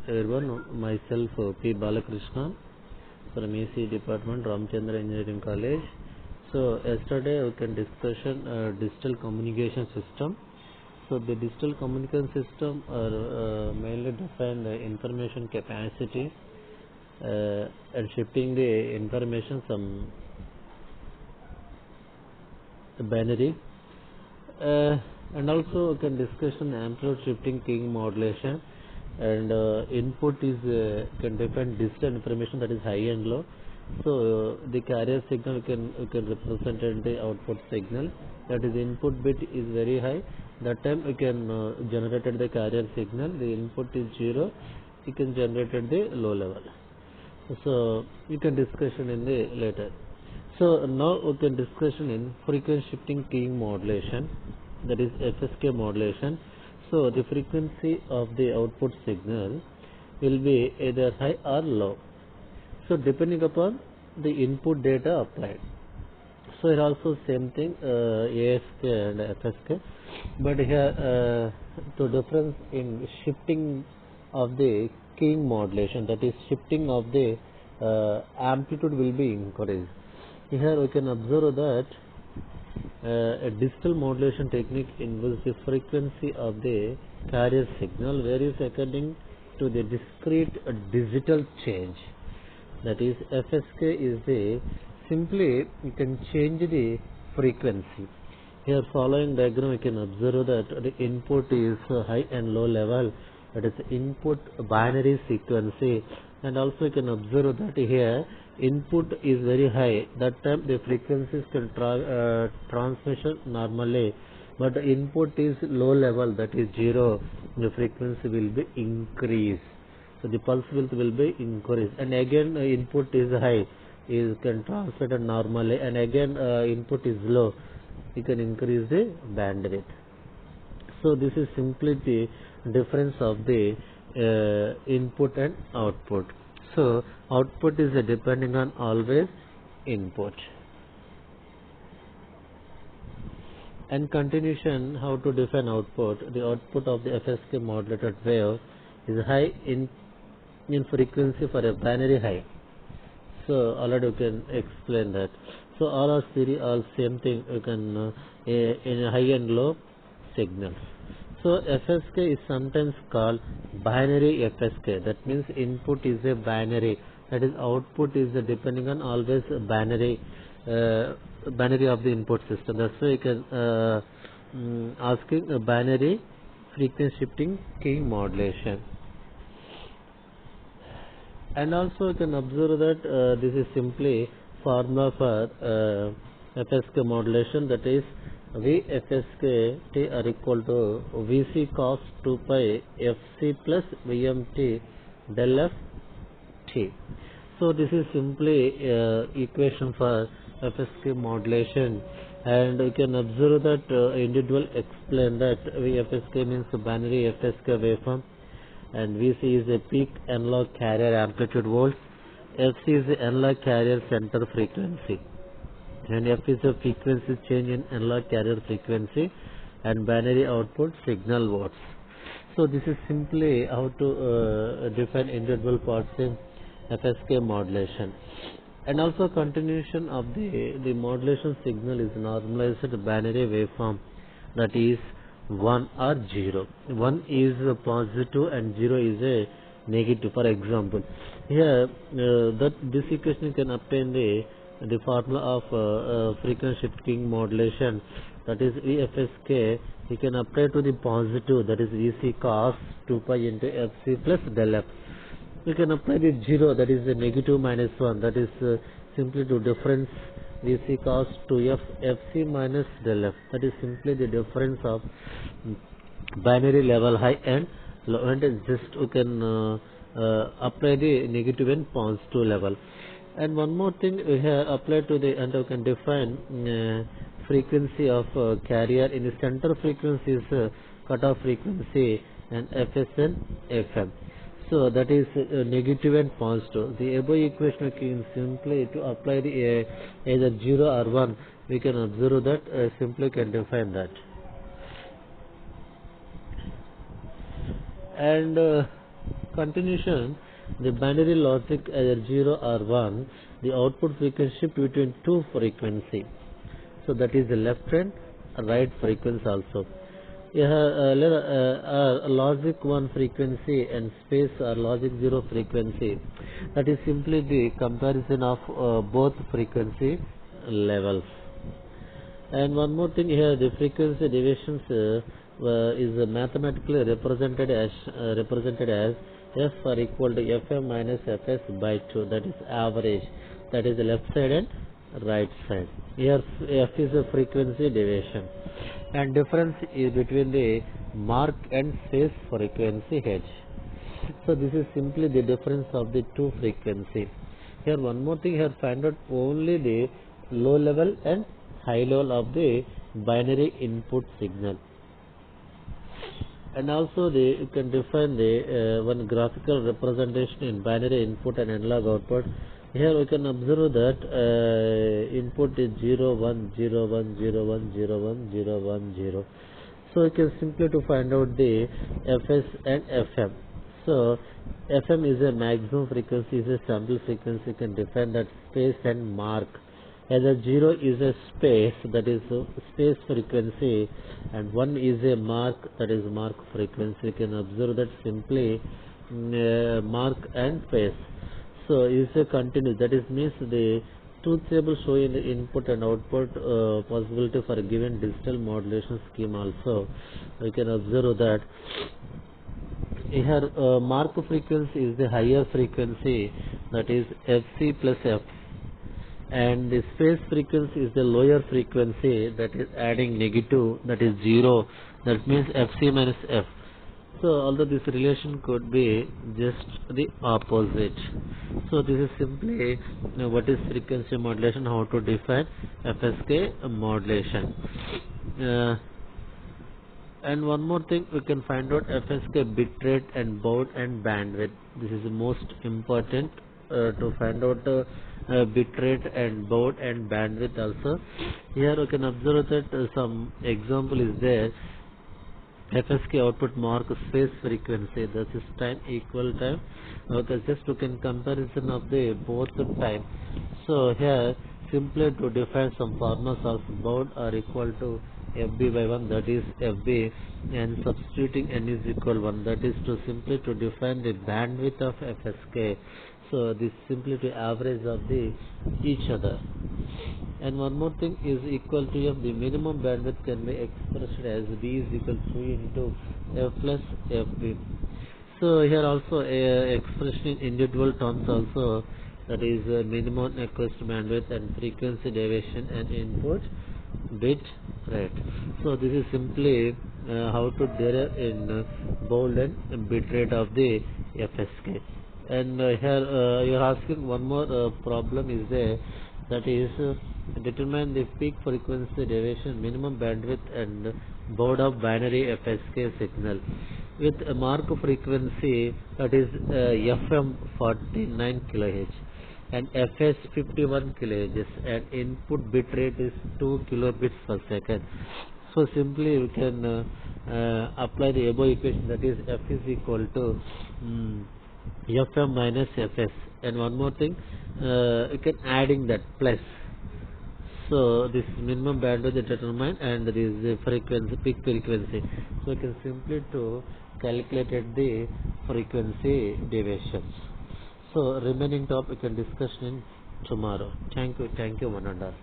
everyone, myself P. Balakrishna from EC Department, Ramchandra Engineering College. So yesterday we can discussion digital communication system. So the digital communication system are mainly define the information capacity and shifting the information from binary. And also we can discussion amplitude shifting keying modulation, and input is can define digital information, that is high and low. So the carrier signal we can represent in the output signal, that is input bit is very high, that time we can generate the carrier signal. The input is 0, you can generate at the low level. So you can discussion in the later. So now we can discussion in frequency shifting keying modulation, that is FSK modulation. So the frequency of the output signal will be either high or low, so depending upon the input data applied. So here also same thing, ASK and FSK, but here to difference in shifting of the keying modulation, that is shifting of the amplitude will be increased. Here we can observe that a digital modulation technique involves the frequency of the carrier signal varies according to the discrete digital change. That is, FSK is the simply you can change the frequency. Here following diagram we can observe that the input is high and low level, that is input binary frequency, and also you can observe that here input is very high, that time the frequencies can transmission normally, but the input is low level, that is 0, the frequency will be increased. So the pulse width will be increased, and again input is high, is can transmit normally, and again input is low, you can increase the bandwidth. So this is simply the difference of the input and output. So output is depending on always input. And continuation, how to define output. The output of the FSK modulated wave is high in frequency for a binary high. So already you can explain that. So all are series, all same thing, you can in a high and low signals. So FSK is sometimes called binary FSK, that means input is a binary, that is output is depending on always binary binary of the input system. That's why you can asking a binary frequency shifting keying modulation. And also you can observe that this is simply formula for FSK modulation, that is VFSK T are equal to Vc cos 2 pi Fc plus Vmt del F T. So this is simply equation for FSK modulation, and you can observe that individual explain that VFSK means binary FSK waveform, and Vc is a peak analog carrier amplitude volt, Fc is the analog carrier center frequency, and F is the frequency change in analog carrier frequency, and binary output signal watts. So this is simply how to define individual parts in FSK modulation. And also continuation of the modulation signal is normalized binary waveform, that is 1 or 0. 1 is a positive and 0 is a negative. For example, here that this equation you can obtain the formula of frequency shifting modulation, that is VFSK, you can apply to the positive, that is Vc cos 2 pi into Fc plus del F. You can apply the 0, that is the negative minus 1, that is simply to difference Vc cos 2f Fc minus del F, that is simply the difference of binary level high and low, and just you can apply the negative and positive level. And one more thing we have applied to the, and you can define frequency of carrier in the center frequency is cutoff frequency and Fs and Fm. So that is negative and positive. The above equation we can simply to apply the either 0 or 1, we can observe that simply can define that. And continuation, the binary logic either 0 or 1, the output frequency shift between two frequency. So that is the left and right frequency also. Logic 1 frequency and space or logic 0 frequency. That is simply the comparison of both frequency levels. And one more thing here, the frequency deviations is mathematically represented as f are equal to fm minus fs by 2. That is average. That is the left side and right side. Here f is a frequency deviation, and difference is between the mark and phase frequency h. So this is simply the difference of the two frequency. Here one more thing, here find out only the low level and high level of the binary input signal. And also you can define the one graphical representation in binary input and analog output. Here we can observe that input is 0 1 0 1 0 1 0 1 0 1 0. So we can simply to find out the fs and fm. So fm is a maximum frequency, is a sample frequency. You can define that space and mark. Either 0 is a space, that is space frequency, and 1 is a mark, that is mark frequency. You can observe that simply mark and phase. So is a continuous, that is means the truth table showing the input and output possibility for a given digital modulation scheme also. You can observe that here mark frequency is the higher frequency, that is fc plus f, and the space frequency is the lower frequency, that is adding negative, that is 0, that means fc minus f. So although this relation could be just the opposite. So this is simply what is frequency modulation, how to define FSK modulation. And one more thing, we can find out FSK bitrate and baud and bandwidth. This is the most important to find out bitrate and baud and bandwidth also. Here we can observe that some example is there. FSK output mark space frequency, that is time equal time. Okay, just look in comparison of the both time. So here simply to define some formulas of baud are equal to FB by 1, that is FB, and substituting n is equal 1, that is to simply to define the bandwidth of FSK. So this simply to average of the each other. And one more thing is equal to f, the minimum bandwidth can be expressed as b is equal to 3 into f plus fb. So here also expression in individual terms also, that is minimum request bandwidth and frequency deviation and input bit rate. So this is simply how to derive in baud and bit rate of the FSK. And here you are asking one more problem is there, that is determine the peak frequency deviation, minimum bandwidth and baud of binary FSK signal with a mark frequency, that is FM 49 kHz and FS 51 kHz, and input bit rate is 2 kilobits per second. So simply we can apply the above equation, that is F is equal to FM minus Fs, and one more thing you can adding that plus. So this is minimum bandwidth determined and this is the frequency, peak frequency. So you can simply to calculate the frequency deviations. So remaining topic and discussion in tomorrow. Thank you, one and all.